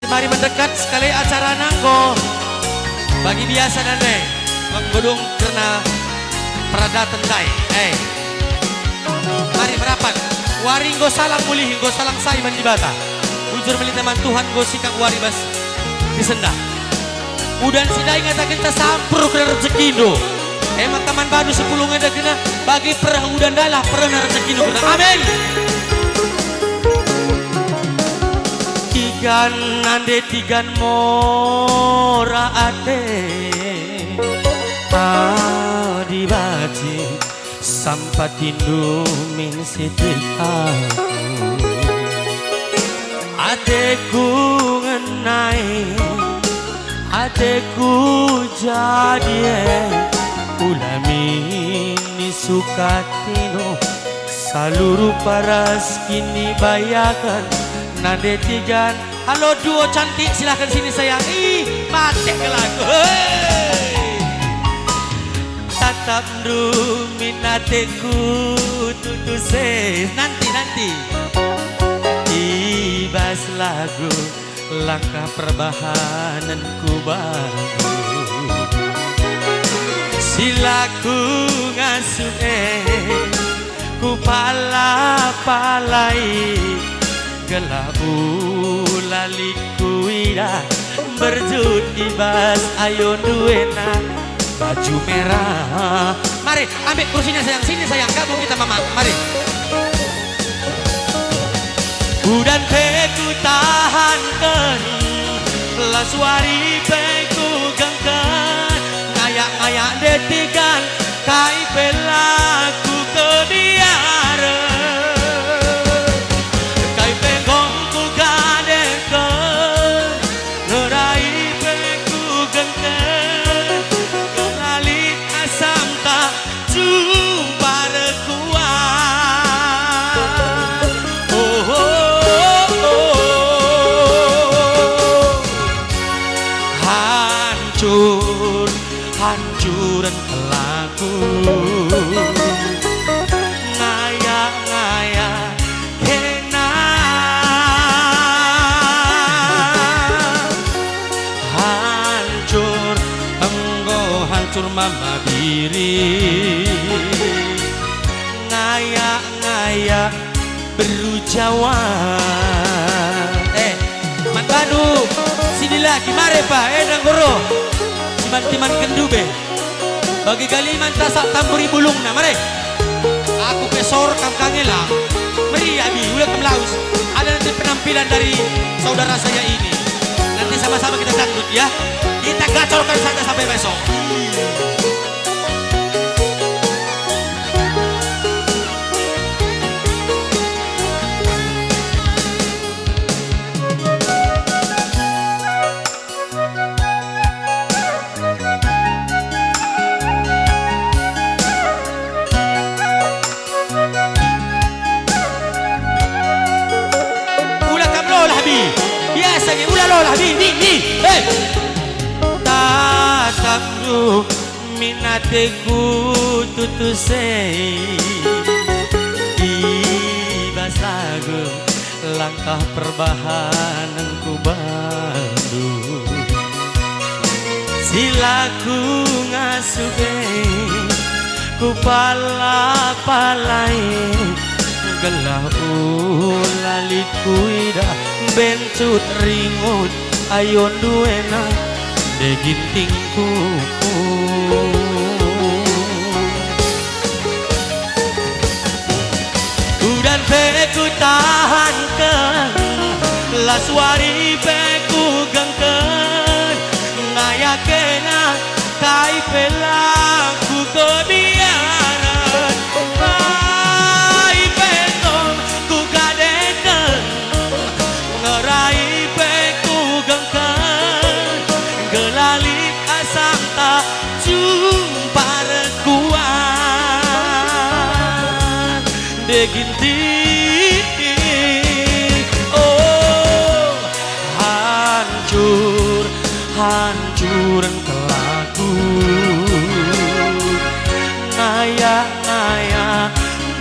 Mari mendekat sekali acara nanggo, bagi biasa nane menggudung karena peradatan dai. Mari merapat, wari nggo salang mulih, nggo salang sai mandibata. Bujur meli teman Tuhan nggo sikang wari bas disendah. Udan sidai ngatakan kita sampur ke rezeki do. Emang teman baru 10 ngada kena bagi perah udan dalah perah rezeki do. Amin. Tigan ande tigan mora ate, adibaci sampat indu min sitik aku. Adeku ngenai, adeku jadi ulamini sukatino, seluruh paras kini bayakan nade tigan. Halo duo cantik, silahkan sini sayang. Ih, mati ke lagu. Tatap du minateku tutuse nanti ibas lagu langkah perbahananku baru silaku ngasuh ku palai gelabu laliku ida berjut ibas ayo duena baju merah. Mari ambil kursinya sayang, sini sayang, gabung kita mama, mari. Udan peku tahankan, laswari peku gengkan, ngayak-ngayak detikan, kai pelaku kediara. Kai pengongku gadekan, ngerai peku gengkan, ngelalit asam tak jumpa rekuan. Oh, oh, oh. Hancur, hancuran kelaku. Ngaya-ngaya kena. Hancur, engkau hancur mama diri. Ngaya-ngaya berujawan. Man Badu, sinilah kimare pa, nang guru. Timan-timan kendube. Bagi galiman tasak tamburi bulung na, mare. Aku pesor kam kangela. Meri abi, ulang kemlaus. Ada nanti penampilan dari saudara saya ini. Nanti sama-sama kita dangdut ya. Kita gacorkan saja sampai besok. Biasanya ulah lolah di tatap du minateku tutuse ibas lagu langkah perbahananku bandu silaku ngasuhe ku palai gelah ulaliku ida bencut ringut ayon duena degintingku udan peku tahankan laswari peku gengken ngayakena kai pelaku kebiaran kai penong ku gadekan ngerai peku gengken gelalit asam tak jumpa rekuan deginting oh hancur hancuran kelaku ngaya-ngaya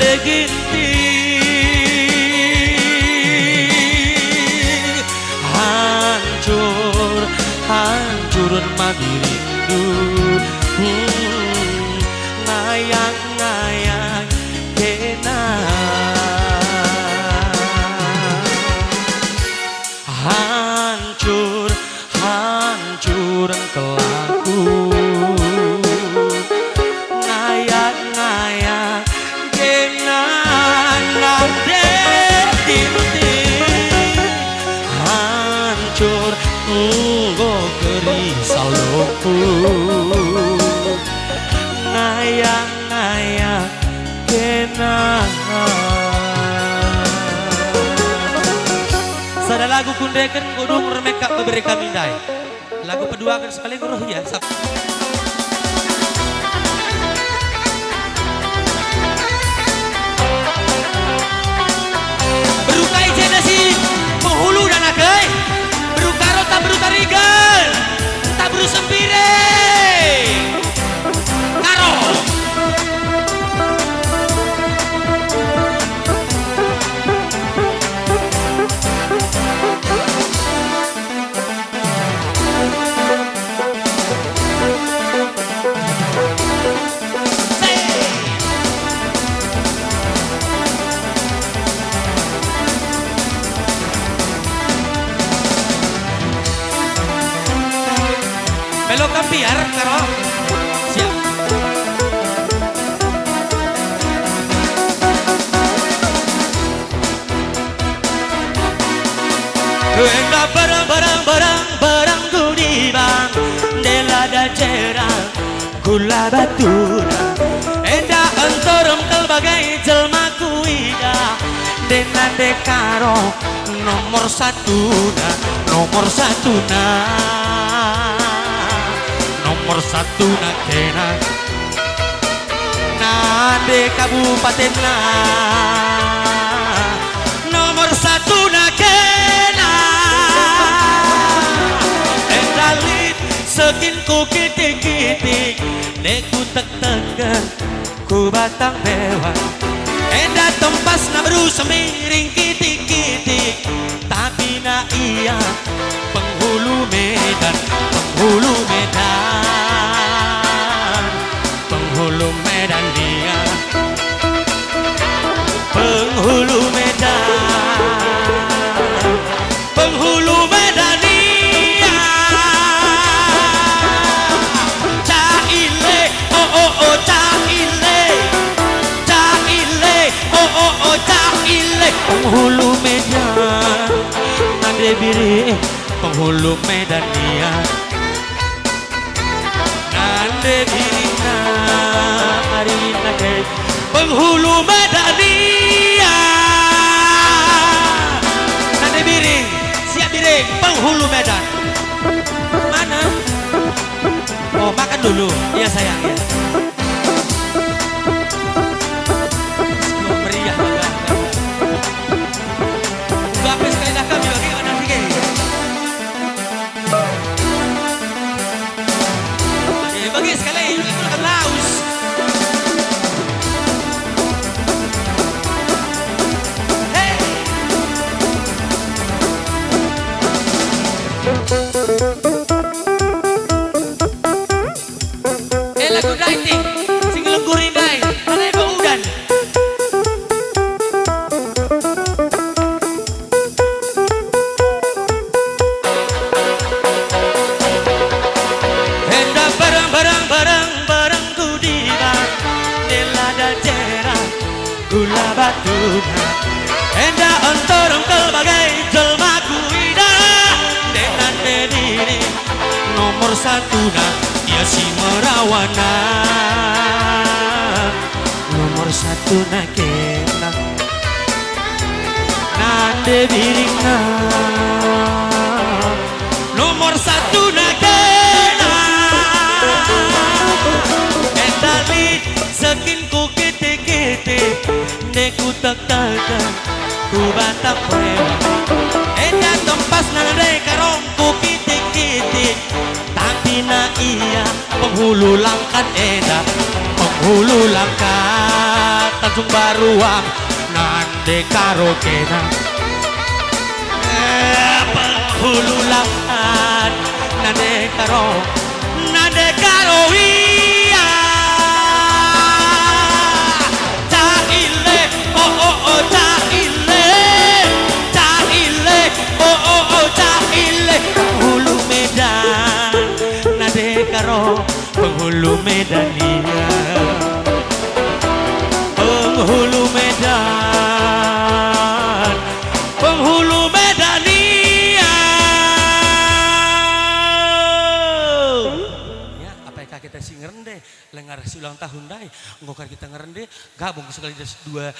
deginting hancur hancuran madirindu ngayang-ngayang kena hancur hancuran kelaku ngayang-ngayang kena deginting hancur nggo kerisau loku ngayang-ngayang kena sada lagu kundekan gudung remekap bebereka mindai lagu kedua akan sekali guruh ya berukai jenasi penghulu dan agai berukaro tak berutarigan tak berusempire karo Enda barang gudibang delada cerang gula batura. Enda antorum kelbagai jelma kuida dena dekaro nomor satu na kena nade kabupaten na nomor satu na kena endalit sekin ku kitik-kitik neku tek-tekan ku batang bewang enda tempas na baru semiring kitik-kitik tapi na iya penghulu Medan dia penghulu Medan dia caile oh caile oh caile penghulu Medan nade biri penghulu Medan dia nande birina arina ke penghulu Medan dia nande biring siap biring penghulu Medan mana oh makan dulu iya sayang ya meriah banget gape sekali dah kami bagi mana sikit. Bagi sekali itu akan laus. Hey. Lagu dating, sing lenggurin dai, mana ibu udan. Barang gudibang delada cerang gula batuna enda antorong kelbagai jelma kuida denan diri nomor satu na ia si merawana nomor satu na kena nande biringna nomor satu na kena endalit sekin ku kitik-kitik neku tek-tekan ku batang prewang enda tempas nade karong ku kitik-kitik tapi na iya penghulu langkat eda penghulu langkat Tanjung Baruang nande karo kena penghulu langkat nande karo iya caile oh caile oh caile penghulu Medan nade karo penghulu Medan dia penghulu Medan dia kita sing ngerende lengar si ulang tahun dai ngokar kita ngerende gabung sekali dua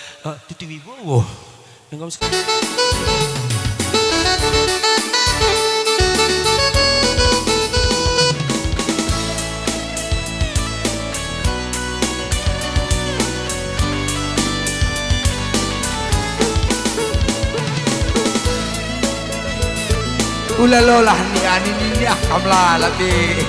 tuti wibowo nggak sekali. Ulalolah ni ani ni kamla labi.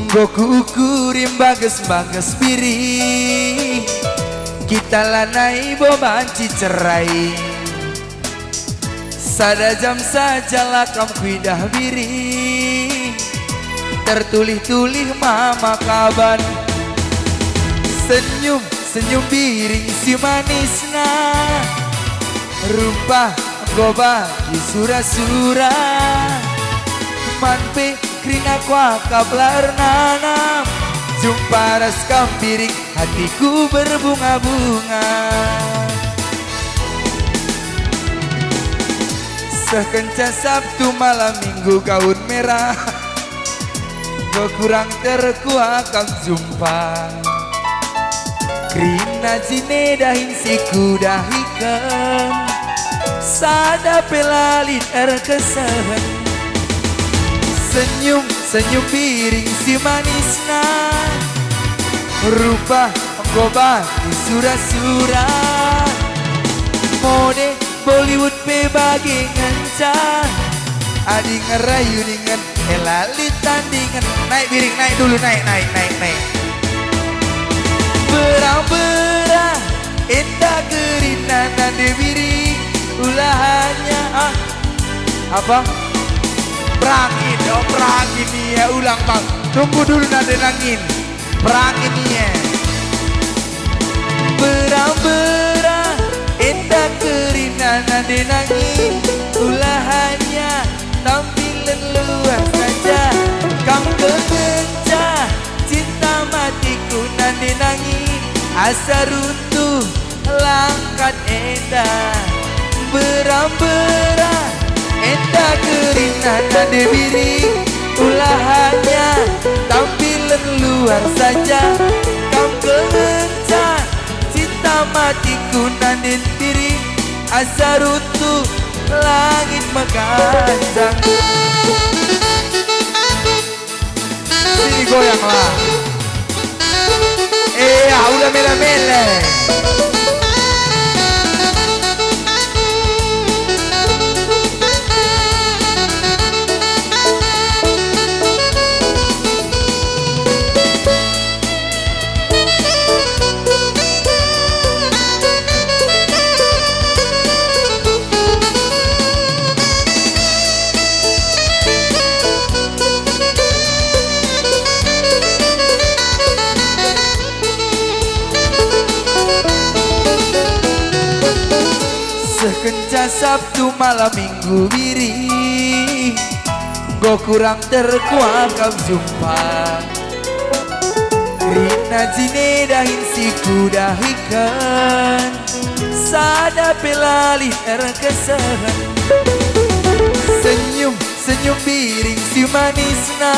Boku ukurim bagas-bagas biri kita lanai bobanci cerai sada jam saja lakam kuidah biri tertulih-tulih mama kaban senyum biring si manisna rumpah goba di sura-sura manpe krina kwa kablar nanam jumpa ras kampiring hatiku berbunga-bunga. Sekenca Sabtu malam Minggu gaun merah, kau kurang terkuat kam jumpa. Krina jine dahin siku dahikan, sada pelalit erkesan. Senyum piring si manisna, rupa enggoba di surat-surat. Mode Bollywood pe bagi ngencang, adi ngerayu dengan elalit tandingan. Naik piring, naik dulu, naik. Berang-berang indah kerina nade piring, ulahannya apa? Perangin, perangin ya, ulang bang. Tunggu dulu nade nangin. Perangin ya. Berang-berang indah kerina nade nangin, ulahannya tampilan luar saja. Kamu kebencah cinta matiku nade nangin, asa runtuh langkat endah. Berang-berang endah kerina nade biring, ulahannya tampilan luar saja. Kamu kebencah cinta matiku nade biring, asa runtuh langit mengganjang. Sini goyanglah. Udah mele-mele. Sekenca Sabtu malam Minggu biri, go kurang terkuat kau jumpa. Rina jine dahin siku dahikan, sada pelalih terkesan. Senyum piring si manisna,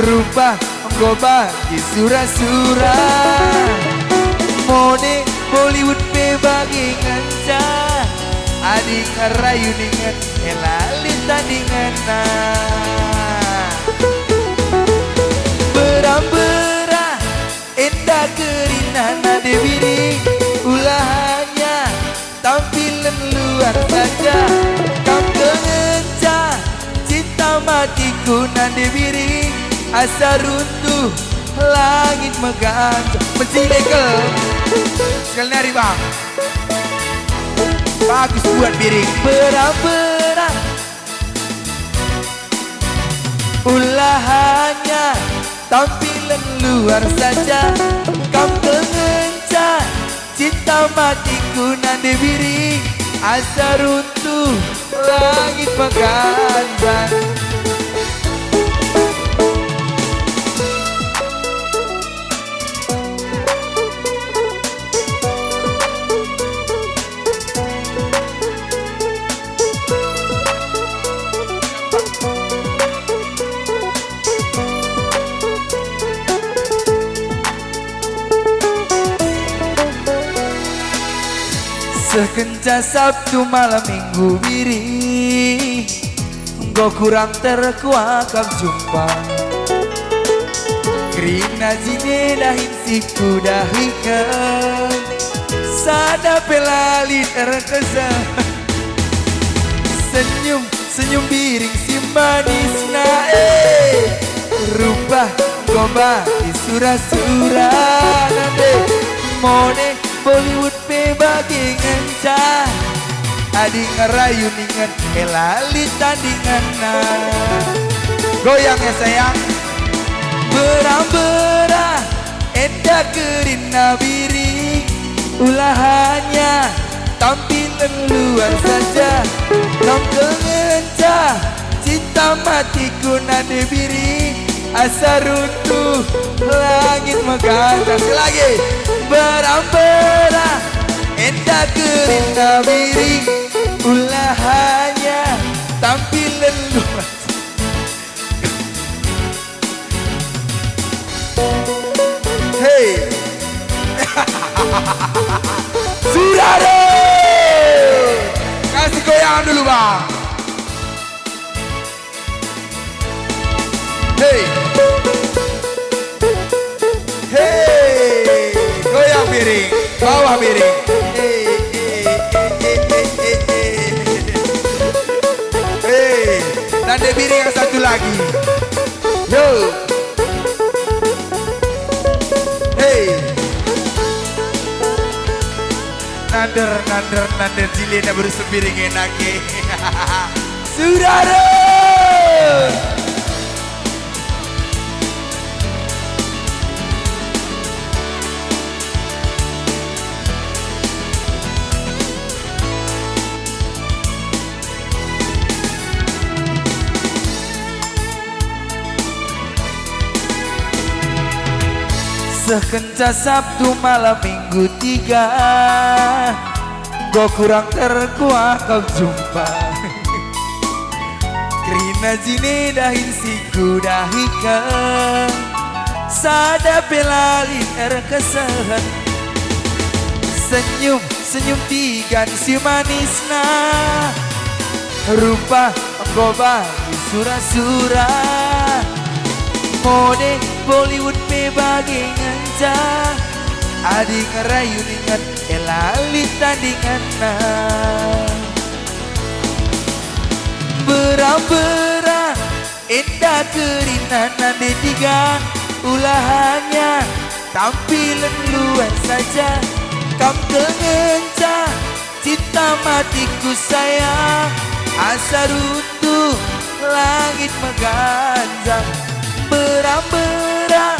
rupa enggoba di surat-surat. Mode Bollywood pe bagi ngancah, adi ngerayu dengan elalit tandingan. Berang-berang endah kerina nade biring, ulahannya tampilan luar saja. Kamu kencah cinta matiku nade biring, asa runtuh langit mengganjang. Mencilekel sekali nari bang, bagus buat piring. Berang-berang ulahannya tampilan luar saja. Kamu kencah cinta matiku nade biring, asa runtuh langit mengganjang. Sekenca Sabtu malam Minggu biri, go kurang terkuat kau jumpa. Krina jine dahin siku dahikan, sada pelalit terkesan. Senyum piring si manisna, rupa goba di surat-surat. Mode Bollywood pe bagi ngencah, adi ngerayu dengan elalit tandingan. Goyang ya sayang. Berang-berang endah kerina biring, ulahannya tampilan luar saja. Kamu kencah cinta matiku nade biring, asa runtuh langit megantang. Sekali lagi, berambara endah kerinda miring, ulah hanya tampilan luar. Hey, sudah deh, kasih goyang dulu bang. Hey, hey, goyang miring, bawah miring. Hey, hey, nanti miring yang satu lagi. Yo. Nander jilina bersepiring enake. Saudara, sekenca Sabtu malam minggu 3, kau kurang terkuat kau jumpa. Kerina jine dahin si kudahikan, sada pelalin kesehan. Senyum senyum tigan si manisna, rupa engkau bagi sura-sura. Mode Bollywood me bagi nganja, adik ngerayu ingat elali tandingan na. Berang-berang indah kerinan nade tiga, ulahannya tampilan luar saja. Kam kengenca cinta matiku sayang, asa runtuh langit mengganjang. Berang-berang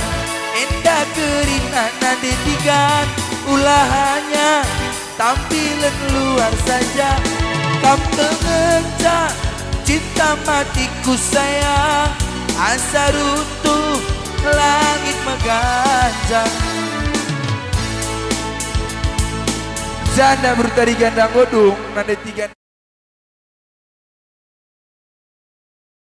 indah kerinan nade tiga, ulahannya tampilan luar saja. Kam mengencah cinta matiku sayang, asa runtuh langit mengganjang. Janda bertari gandang godung nade tiga.